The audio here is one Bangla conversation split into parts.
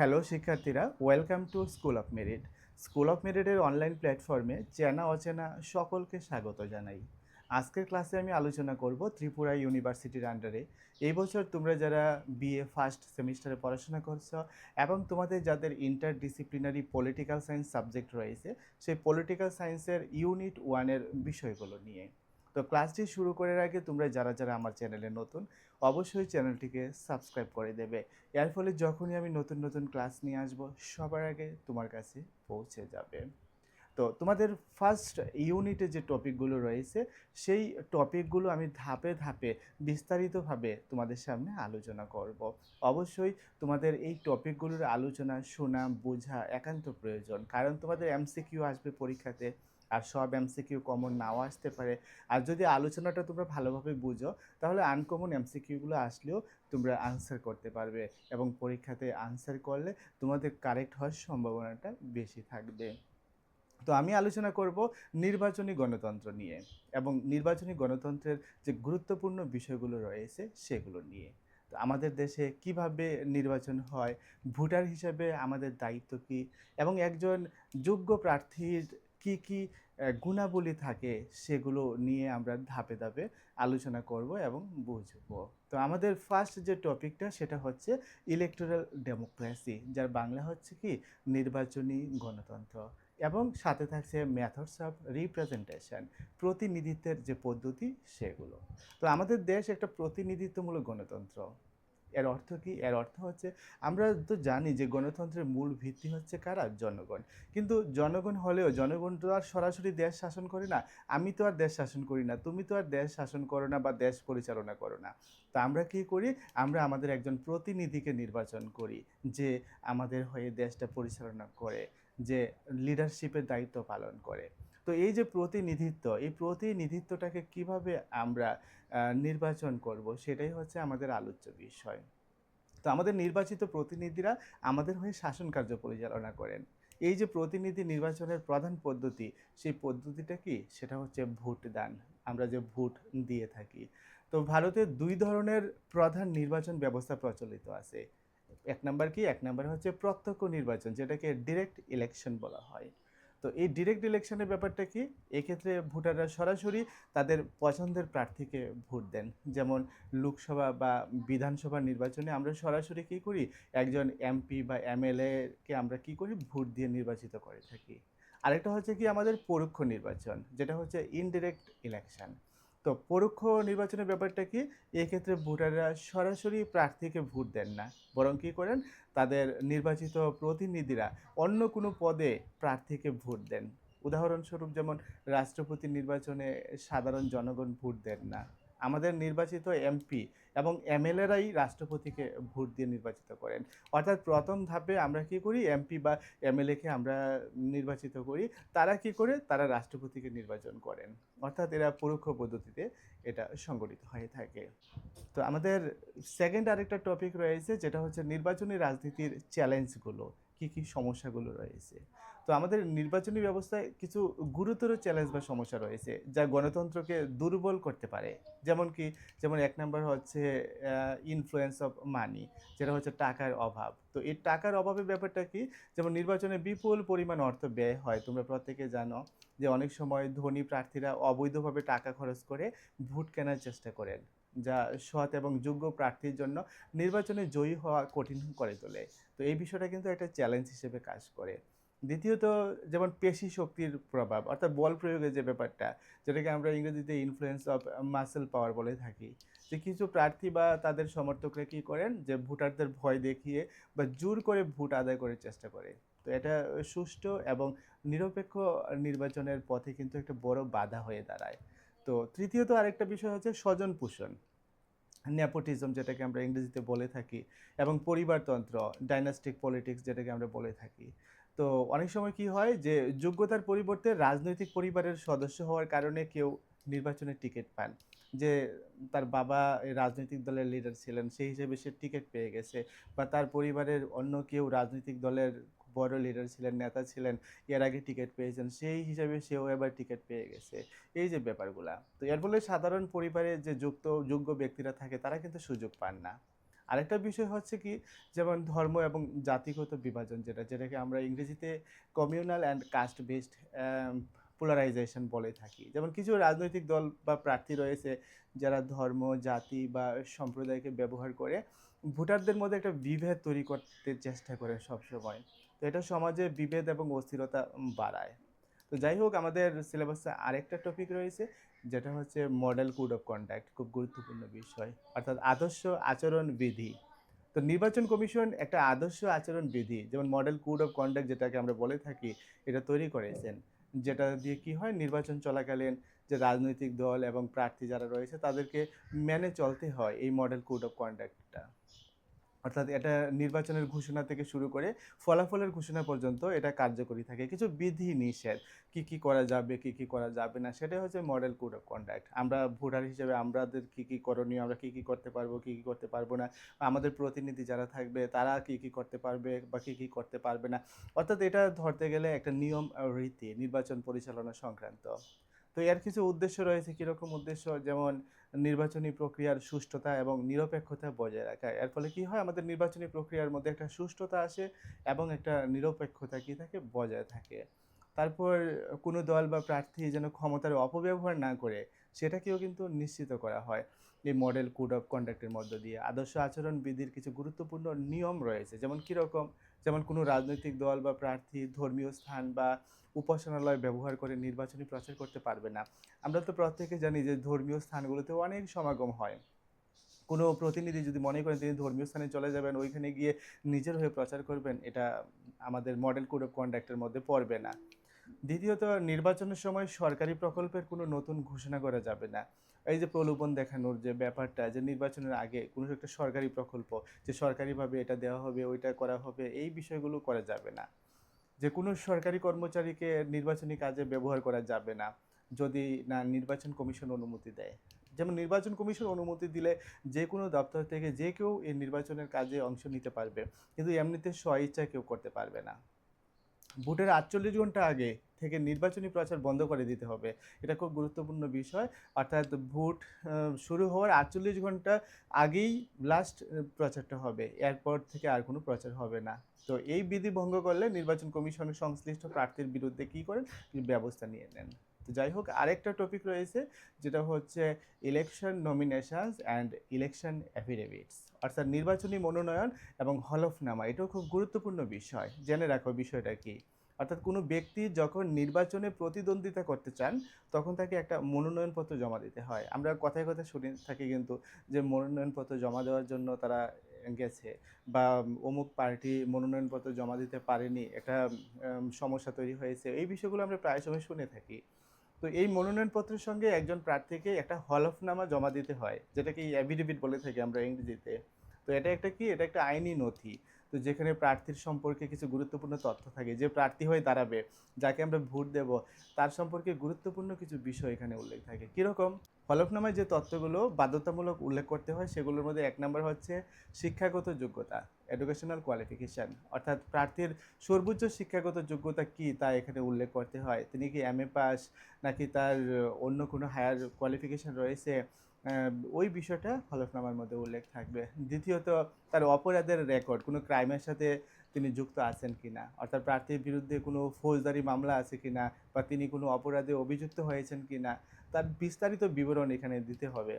হ্যালো শিক্ষার্থীরা, welcome to school of merit. School of মেরিটের অনলাইন প্ল্যাটফর্মে চেনা অচেনা সকলকে স্বাগত জানাই। আজকের ক্লাসে আমি আলোচনা করব ত্রিপুরা ইউনিভার্সিটির আন্ডারে এই বছর তোমরা যারা বিএ ফার্স্ট সেমিস্টারে পড়াশোনা করছো এবং তোমাদের যাদের ইন্টারডিসিপ্লিনারি পলিটিক্যাল সায়েন্স সাবজেক্ট রয়েছে সেই পলিটিক্যাল সায়েন্সের ইউনিট ওয়ানের বিষয়গুলো নিয়ে। তো ক্লাসটি শুরু করার আগে তোমরা যারা যারা আমার চ্যানেলে নতুন অবশ্যই চ্যানেলটিকে সাবস্ক্রাইব করে দেবে। এর ফলে যখনই আমি নতুন নতুন ক্লাস নিয়ে আসব সবার আগে তোমার কাছে পৌঁছে যাবে। তো তোমাদের ফার্স্ট ইউনিটে যে টপিকগুলো রয়েছে সেই টপিকগুলো আমি ধাপে ধাপে বিস্তারিতভাবে তোমাদের সামনে আলোচনা করব। অবশ্যই তোমাদের এই টপিকগুলোর আলোচনা শোনা বোঝা একান্ত প্রয়োজন, কারণ তোমাদের এমসিকিউ আসবে পরীক্ষাতে। আর সব এমসিকিউ কমন নাও আসতে পারে। আর যদি আলোচনাটা তোমরা ভালোভাবে বুঝো তাহলে আনকমন এমসিকিউগুলো আসলেও তোমরা আনসার করতে পারবে এবং পরীক্ষাতে আনসার করলে তোমাদের কারেক্ট হওয়ার সম্ভাবনাটা বেশি থাকবে। তো আমি আলোচনা করব নির্বাচনী গণতন্ত্র নিয়ে এবং নির্বাচনী গণতন্ত্রের যে গুরুত্বপূর্ণ বিষয়গুলো রয়েছে সেগুলো নিয়ে। তো আমাদের দেশে কিভাবে নির্বাচন হয়, ভোটার হিসেবে আমাদের দায়িত্ব কী, এবং একজন যোগ্য প্রার্থীর কি কি গুণাবলী থাকে সেগুলো নিয়ে আমরা ধাপে ধাপে আলোচনা করব এবং বুঝব। তো আমাদের ফার্স্ট যে টপিকটা সেটা হচ্ছে ইলেকটোরাল ডেমোক্রেসি, যার বাংলা হচ্ছে কি নির্বাচনী গণতন্ত্র, এবং সাথে থাকছে মেথডস অফ রিপ্রেজেন্টেশন, প্রতিনিধিত্বের যে পদ্ধতি সেগুলো। তো আমাদের দেশ একটা প্রতিনিধিত্বমূলক গণতন্ত্র। এর অর্থ কি? এর অর্থ হচ্ছে আমরা তো জানি যে গণতন্ত্রের মূল ভিত্তি হচ্ছে কারা? জনগণ। কিন্তু জনগণ হলেও জনগণ তো আর সরাসরি দেশ শাসন করে না। আমি তো আর দেশ শাসন করি না, তুমি তো আর দেশ শাসন করো না বা দেশ পরিচালনা করো না। তো আমরা কি করি? আমরা আমাদের একজন প্রতিনিধিকে নির্বাচন করি, যে আমাদের হয়ে দেশটা পরিচালনা করে, যে লিডারশিপের দায়িত্ব পালন করে। তো এই যে প্রতিনিধিত্ব, এই প্রতিনিধিত্বটাকে কিভাবে আমরা নির্বাচন করব সেটাই হচ্ছে আমাদের আলোচ্য বিষয়। তো আমাদের নির্বাচিত প্রতিনিধিরা আমাদের হয়ে শাসন কার্য পরিচালনা করেন। এই যে প্রতিনিধি নির্বাচনের প্রধান পদ্ধতি, সেই পদ্ধতিটা কি? সেটা হচ্ছে ভোটদান। আমরা যে ভোট দিয়ে থাকি। তো ভারতে দুই ধরনের প্রধান নির্বাচন ব্যবস্থা প্রচলিত আছে। এক নাম্বার কি? এক নাম্বার হচ্ছে প্রত্যক্ষ নির্বাচন, যেটাকে ডিরেক্ট ইলেকশন বলা হয়। তো এই ডিরেক্ট ইলেকশনের ব্যাপারটা কি? এক্ষেত্রে ভোটাররা সরাসরি তাদের পছন্দের প্রার্থীকে ভোট দেন। যেমন লোকসভা বা বিধানসভা নির্বাচনে আমরা সরাসরি কী করি? একজন এমপি বা এমএলএ কে আমরা কী করি? ভোট দিয়ে নির্বাচিত করে থাকি। আরেকটা হচ্ছে কি আমাদের পরোক্ষ নির্বাচন, যেটা হচ্ছে ইনডিরেক্ট ইলেকশন। তো পরোক্ষ নির্বাচনের ব্যাপারটা কি? এক্ষেত্রে ভোটাররা সরাসরি প্রার্থীকে ভোট দেন না, বরং কী করেন? তাদের নির্বাচিত প্রতিনিধিরা অন্য কোনো পদে প্রার্থীকে ভোট দেন। উদাহরণস্বরূপ যেমন রাষ্ট্রপতি নির্বাচনে সাধারণ জনগণ ভোট দেন না। আমাদের নির্বাচিত এমপি এবং এমএলএরাই রাষ্ট্রপতিকে ভোট দিয়ে নির্বাচিত করেন। অর্থাৎ প্রথম ধাপে আমরা কি করি? এমপি বা এমএলএকে আমরা নির্বাচিত করি। তারা কি করে? তারা রাষ্ট্রপতিকে নির্বাচন করেন। অর্থাৎ এরা পরোক্ষ পদ্ধতিতে এটা সংগঠিত হয়ে থাকে। তো আমাদের সেকেন্ড আরেকটা টপিক রয়েছে, যেটা হচ্ছে নির্বাচনী রাজনীতির চ্যালেঞ্জগুলো, কী কী সমস্যাগুলো রয়েছে। তো আমাদের নির্বাচনী ব্যবস্থায় কিছু গুরুতর চ্যালেঞ্জ বা সমস্যা রয়েছে যা গণতন্ত্রকে দুর্বল করতে পারে। যেমন কি? যেমন এক নাম্বার হচ্ছে ইনফ্লুয়েন্স অফ মানি, যেটা হচ্ছে টাকার অভাব। তো এই টাকার অভাবের ব্যাপারটা কি? যেমন নির্বাচনে বিপুল পরিমাণ অর্থ ব্যয় হয়, তোমরা প্রত্যেকে জানো যে অনেক সময় ধনী প্রার্থীরা অবৈধভাবে টাকা খরচ করে ভোট কেনার চেষ্টা করেন, যা সৎ এবং যোগ্য প্রার্থীর জন্য নির্বাচনে জয়ী হওয়া কঠিন করে তোলে। তো এই বিষয়টা কিন্তু একটা চ্যালেঞ্জ হিসেবে কাজ করে। দ্বিতীয়ত, যেমন পেশি শক্তির প্রভাব, অর্থাৎ বল প্রয়োগের যে ব্যাপারটা, যেটাকে আমরা ইংরেজিতে ইনফ্লুয়েন্স অফ মাসেল পাওয়ার বলে থাকি। যে কিছু প্রার্থী বা তাদের সমর্থকরা কী করেন? যে ভোটারদের ভয় দেখিয়ে বা জোর করে ভোট আদায় করার চেষ্টা করে। তো এটা সুষ্ঠু এবং নিরপেক্ষ নির্বাচনের পথে কিন্তু একটা বড় বাধা হয়ে দাঁড়ায়। তো তৃতীয়ত আরেকটা বিষয় হচ্ছে স্বজন পোষণ, নেপোটিজম যেটাকে আমরা ইংরেজিতে বলে থাকি, এবং পরিবারতন্ত্র, ডাইনাস্টিক পলিটিক্স যেটাকে আমরা বলে থাকি। তো অনেক সময় কি হয় যে যোগ্যতার পরিবর্তে রাজনৈতিক পরিবারের সদস্য হওয়ার কারণে কেউ নির্বাচনের টিকিট পান। যে তার বাবা এই রাজনৈতিক দলের লিডার ছিলেন, সেই হিসেবে সে টিকিট পেয়ে গেছে, বা তার পরিবারের অন্য কেউ রাজনৈতিক দলের বড় লিডার ছিলেন, নেতা ছিলেন, এর আগে টিকিট পেয়েছেন, সেই হিসাবে সেও এবার টিকিট পেয়ে গেছে। এই যে ব্যাপারগুলা, তো এর ফলে সাধারণ পরিবারে যে যোগ্য ব্যক্তিরা থাকে তারা কিন্তু সুযোগ পান না। আরেকটা বিষয় হচ্ছে কি, যেমন ধর্ম এবং জাতিগত বিভাজন, যেটাকে আমরা ইংরেজিতে communal and caste based polarisation বলে থাকি। যেমন কিছু রাজনৈতিক দল বা প্রার্থী রয়েছে যারা ধর্ম, জাতি বা সম্প্রদায়কে ব্যবহার করে ভোটারদের মধ্যে একটা বিভেদ তৈরি করতে চেষ্টা করে সবসময়। তো এটা সমাজে বিভেদ এবং অস্থিরতা বাড়ায়। তো যাই হোক, আমাদের সিলেবাসে আরেকটা টপিক রয়েছে যেটা হচ্ছে মডেল কোড অফ কন্ডাক্ট, খুব গুরুত্বপূর্ণ বিষয়, অর্থাৎ আদর্শ আচরণ বিধি। তো নির্বাচন কমিশন একটা আদর্শ আচরণ বিধি, যেমন মডেল কোড অফ কন্ডাক্ট যেটাকে আমরা বলে থাকি, এটা তৈরি করেছেন। যেটা দিয়ে কি হয়, নির্বাচন চলাকালীন যে রাজনৈতিক দল এবং প্রার্থী যারা রয়েছে তাদেরকে মেনে চলতে হয় এই মডেল কোড অফ কন্ডাক্টটা। অর্থাৎ এটা নির্বাচনের ঘোষণা থেকে শুরু করে ফলাফলের ঘোষণা পর্যন্ত এটা কার্যকরী থাকে। কিছু বিধি নিষেধ, কি কি করা যাবে, কি কি করা যাবে না, সেটাই হচ্ছে মডেল কোড অফ কন্ডাক্ট। আমরা ভোটার হিসেবে আমাদের কি কি করণীয়, আমরা কি কি করতে পারবো, কি কি করতে পারবো না, আমাদের প্রতিনিধি যারা থাকবে তারা কি কি করতে পারবে বা কি কি করতে পারবে না। অর্থাৎ এটা ধরতে গেলে একটা নিয়ম রীতি নির্বাচন পরিচালনা সংক্রান্ত। তো এর কিছু উদ্দেশ্য রয়েছে। কীরকম উদ্দেশ্য? যেমন নির্বাচনী প্রক্রিয়ার সুষ্ঠুতা এবং নিরপেক্ষতা বজায় রাখা। এর ফলে কি হয়, আমাদের নির্বাচনী প্রক্রিয়ার মধ্যে একটা সুষ্ঠুতা আসে এবং একটা নিরপেক্ষতা কি থাকে, বজায় থাকে। তারপর কোনো দল বা প্রার্থী যেন ক্ষমতার অপব্যবহার না করে সেটাকেও কিন্তু নিশ্চিত করা হয় এই মডেল কোড অফ কন্ডাক্টের মধ্য দিয়ে। আদর্শ আচরণ বিধির কিছু গুরুত্বপূর্ণ নিয়ম রয়েছে, যেমন কীরকম? যেমন কোনো রাজনৈতিক দল বা প্রার্থী ধর্মীয় স্থান বা উপাসনালয় ব্যবহার করে নির্বাচনী প্রচার করতে পারবে না। আমরা তো প্রত্যেকে জানি যে ধর্মীয় স্থানগুলোতে অনেক সমাগম হয়। কোনো প্রতিনিধি যদি মনে করেন তিনি ধর্মীয় স্থানে চলে যাবেন, ওইখানে গিয়ে নিজের হয়ে প্রচার করবেন, এটা আমাদের মডেল কোড অফ কন্ডাক্টের মধ্যে পড়বে না। দ্বিতীয়ত, নির্বাচনের সময় সরকারি প্রকল্পের কোনো নতুন ঘোষণা করা যাবে না। এই যে প্রলোভন দেখানোর যে ব্যাপারটা, যে নির্বাচনের আগে কোনো একটা সরকারি প্রকল্প, যে সরকারিভাবে এটা দেওয়া হবে, ওইটা করা হবে, এই বিষয়গুলো করা যাবে না। যে কোনো সরকারি কর্মচারীকে নির্বাচনী কাজে ব্যবহার করা যাবে না যদি না নির্বাচন কমিশন অনুমতি দেয়। যেমন নির্বাচন কমিশন অনুমতি দিলে যে কোনো দপ্তর থেকে যে কেউ এই নির্বাচনের কাজে অংশ নিতে পারবে, কিন্তু এমনিতে স্বইচ্ছা কেউ করতে পারবে না। ভোটের ৪৮ ঘন্টা আগে থেকে নির্বাচনী প্রচার বন্ধ করে দিতে হবে। এটা খুব গুরুত্বপূর্ণ বিষয়। অর্থাৎ ভোট শুরু হওয়ার ৪৮ ঘন্টা আগেই লাস্ট প্রচারটা হবে। এরপর থেকে আর কোনো প্রচার হবে না। তো এই বিধি ভঙ্গ করলে নির্বাচন কমিশনের সংশ্লিষ্ট প্রার্থীর বিরুদ্ধে কী করেন? ব্যবস্থা নিয়ে নেন। তো যাই হোক, আরেকটা টপিক রয়েছে যেটা হচ্ছে ইলেকশন নমিনেশনস অ্যান্ড ইলেকশন অ্যাফিডেভিটস, অর্থাৎ নির্বাচনী মনোনয়ন এবং হলফনামা। এটাও খুব গুরুত্বপূর্ণ বিষয়, জেনে রাখো বিষয়টা কি। অর্থাৎ কোনো ব্যক্তি যখন নির্বাচনে প্রতিদ্বন্দ্বিতা করতে চান তখন তাকে একটা মনোনয়নপত্র জমা দিতে হয়। আমরা কথায় কথায় শুনে থাকি কিন্তু, যে মনোনয়নপত্র জমা দেওয়ার জন্য তারা গেছে, বা অমুক পার্টি মনোনয়নপত্র জমা দিতে পারেনি, একটা সমস্যা তৈরি হয়েছে, এই বিষয়গুলো আমরা প্রায় সময় শুনে থাকি। তো এই মনোনয়নপত্রের সঙ্গে একজন প্রার্থীকে একটা হলফনামা জমা দিতে হয়, যেটাকে অ্যাফিডেভিট বলে থাকি আমরা ইংরেজিতে। তো এটা একটা কি, এটা একটা আইনি নথি। তো যেখানে প্রার্থীর সম্পর্কে কিছু গুরুত্বপূর্ণ তথ্য থাকে, যে প্রার্থী হয়ে দাঁড়াবে, যাকে আমরা ভোট দেব, তার সম্পর্কে গুরুত্বপূর্ণ কিছু বিষয় এখানে উল্লেখ থাকে। কীরকম? হলফনামায় যে তথ্যগুলো বাধ্যতামূলক উল্লেখ করতে হয় সেগুলোর মধ্যে ১ নম্বর হচ্ছে শিক্ষাগত যোগ্যতা, এডুকেশনাল কোয়ালিফিকেশান। অর্থাৎ প্রার্থীর সর্বোচ্চ শিক্ষাগত যোগ্যতা কী তা এখানে উল্লেখ করতে হয়। তিনি কি এমএ পাস, নাকি তার অন্য কোনো হায়ার কোয়ালিফিকেশান রয়েছে, ওই বিষয়টা হলফনামার মধ্যে উল্লেখ থাকবে। দ্বিতীয়ত, তার অপরাধের রেকর্ড, কোনো ক্রাইমের সাথে তিনি যুক্ত আছেন কিনা, অর্থাৎ প্রার্থীর বিরুদ্ধে কোনো ফৌজদারি মামলা আছে কিনা, বা তিনি কোনো অপরাধে অভিযুক্ত হয়েছেন কিনা, তার বিস্তারিত বিবরণ এখানে দিতে হবে।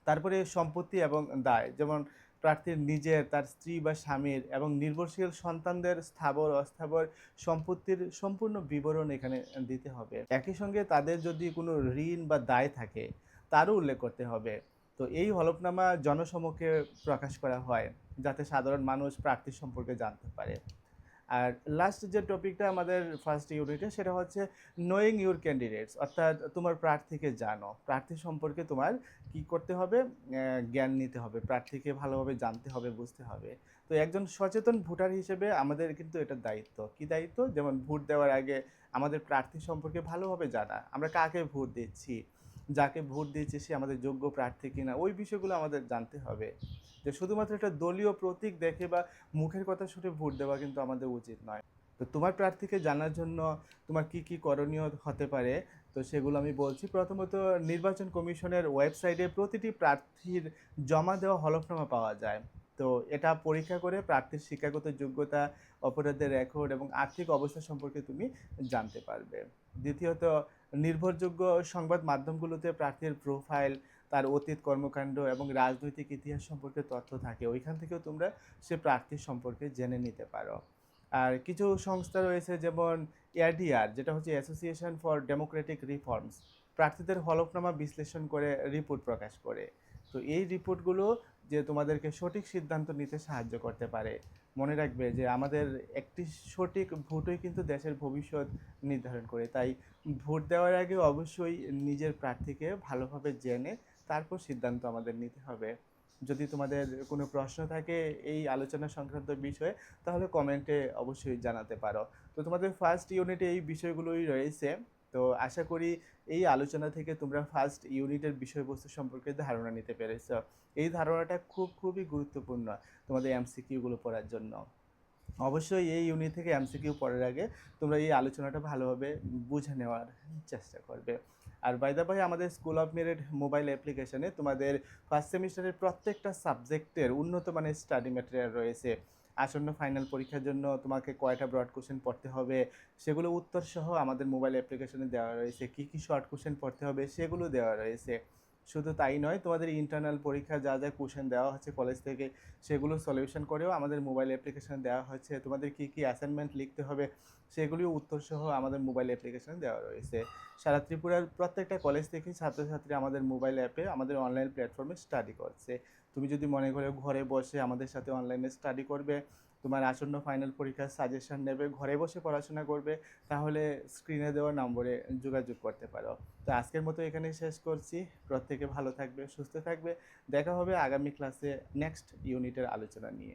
তারপরে সম্পত্তি এবং দায়, যেমন প্রার্থীর নিজের, তার স্ত্রী বা স্বামীর এবং নির্ভরশীল সন্তানদের স্থাবর অস্থাবর সম্পত্তির সম্পূর্ণ বিবরণ এখানে দিতে হবে। একই সঙ্গে তাদের যদি কোনো ঋণ বা দায় থাকে তারও উল্লেখ করতে হবে। তো এই হলফনামা জনসমক্ষে প্রকাশ করা হয় যাতে সাধারণ মানুষ প্রার্থী সম্পর্কে জানতে পারে। আর লাস্ট যে টপিকটা আমাদের ফার্স্ট ইউনিটে, সেটা হচ্ছে নোয়িং ইউর ক্যান্ডিডেটস, অর্থাৎ তোমার প্রার্থীকে জানো। প্রার্থী সম্পর্কে তোমার কি করতে হবে? জ্ঞান নিতে হবে, প্রার্থীকে ভালোভাবে জানতে হবে, বুঝতে হবে। তো একজন সচেতন ভোটার হিসেবে আমাদের কিন্তু এটা দায়িত্ব। কি দায়িত্ব? যেমন ভোট দেওয়ার আগে আমাদের প্রার্থী সম্পর্কে ভালোভাবে জানা, আমরা কাকে ভোট দিচ্ছি, যাকে ভোট দিচ্ছি সে আমাদের যোগ্য প্রার্থী কিনা, ওই বিষয়গুলো আমাদের জানতে হবে। যে শুধুমাত্র একটা দলীয় প্রতীক দেখে বা মুখের কথা শুনে ভোট দেওয়া কিন্তু আমাদের উচিত নয়। তো তো তোমার প্রার্থীকে জানার জন্য তোমার কি কি করণীয় হতে পারে, তো সেগুলো আমি বলছি। প্রথমত, নির্বাচন কমিশনের ওয়েবসাইটে প্রতিটি প্রার্থীর জমা দেওয়া হলফনামা পাওয়া যায়। তো এটা পরীক্ষা করে প্রার্থীর শিক্ষাগত যোগ্যতা, অপরাধের রেকর্ড এবং আর্থিক অবস্থা সম্পর্কে তুমি জানতে পারবে। দ্বিতীয়ত, নির্ভরযোগ্য সংবাদ মাধ্যমগুলোতে প্রার্থীর প্রোফাইল, তার অতীত কর্মকাণ্ড এবং রাজনৈতিক ইতিহাস সম্পর্কে তথ্য থাকে, ওইখান থেকেও তোমরা সে প্রার্থীর সম্পর্কে জেনে নিতে পারো। আর কিছু সংস্থা রয়েছে যেমন এআরডিআর, যেটা হচ্ছে অ্যাসোসিয়েশন ফর ডেমোক্রেটিক রিফর্মস, প্রার্থীদের হলফনামা বিশ্লেষণ করে রিপোর্ট প্রকাশ করে। তো এই রিপোর্টগুলো যে তোমাদেরকে সঠিক সিদ্ধান্ত নিতে সাহায্য করতে পারে। মনে রাখবে যে আমাদের একটি সঠিক ভোটই কিন্তু দেশের ভবিষ্যৎ নির্ধারণ করে। তাই ভোট দেওয়ার আগে অবশ্যই নিজের প্রার্থীকে ভালোভাবে জেনে তারপর সিদ্ধান্ত আমাদের নিতে হবে। যদি তোমাদের কোনো প্রশ্ন থাকে এই আলোচনা সংক্রান্ত বিষয়ে, তাহলে কমেন্টে অবশ্যই জানাতে পারো। তো তোমাদের ফার্স্ট ইউনিটে এই বিষয়গুলোই রয়েছে। তো আশা করি এই আলোচনা থেকে তোমরা ফার্স্ট ইউনিটের বিষয়বস্তু সম্পর্কে ধারণা নিতে পেরেছো। এই ধারণাটা খুবই গুরুত্বপূর্ণ তোমাদের এমসিকিউগুলো পড়ার জন্য। অবশ্যই এই ইউনিট থেকে এমসিকিউ পড়ার আগে তোমরা এই আলোচনাটা ভালোভাবে বুঝে নেওয়ার চেষ্টা করবে। আর বাই দ্য বাই, আমাদের স্কুল অফ মেরিট মোবাইল অ্যাপ্লিকেশনে তোমাদের ফার্স্ট সেমিস্টারের প্রত্যেকটা সাবজেক্টের উন্নত মানের স্টাডি ম্যাটেরিয়াল রয়েছে। আসন্ন ফাইনাল পরীক্ষার জন্য তোমাকে কয়টা ব্রড কোশ্চেন পড়তে হবে সেগুলো উত্তর সহ আমাদের মোবাইল অ্যাপ্লিকেশনে দেওয়া রয়েছে। কী কী শর্ট কোশ্চেন পড়তে হবে সেগুলো দেওয়া রয়েছে। শুধু তাই নয়, তোমাদের ইন্টারনাল পরীক্ষা যা যা কোশ্চেন দেওয়া হচ্ছে কলেজ থেকে, সেগুলো সলিউশন করেও আমাদের মোবাইল অ্যাপ্লিকেশনে দেওয়া হচ্ছে। তোমাদের কী কী অ্যাসাইনমেন্ট লিখতে হবে সেগুলিও উত্তরসহ আমাদের মোবাইল অ্যাপ্লিকেশনে দেওয়া রয়েছে। সারা ত্রিপুরার প্রত্যেকটা কলেজ থেকেই ছাত্রছাত্রী আমাদের মোবাইল অ্যাপে, আমাদের অনলাইন প্ল্যাটফর্মে স্টাডি করছে। তুমি যদি মনে করো ঘরে বসে আমাদের সাথে অনলাইনে স্টাডি করবে, তোমার আসন্ন ফাইনাল পরীক্ষার সাজেশন নেবে, ঘরে বসে পড়াশোনা করবে, তাহলে স্ক্রিনে দেওয়া নম্বরে যোগাযোগ করতে পারো। তো আজকের মতো এখানেই শেষ করছি। প্রত্যেকে ভালো থাকবে, সুস্থ থাকবে। দেখা হবে আগামী ক্লাসে নেক্সট ইউনিটের আলোচনা নিয়ে।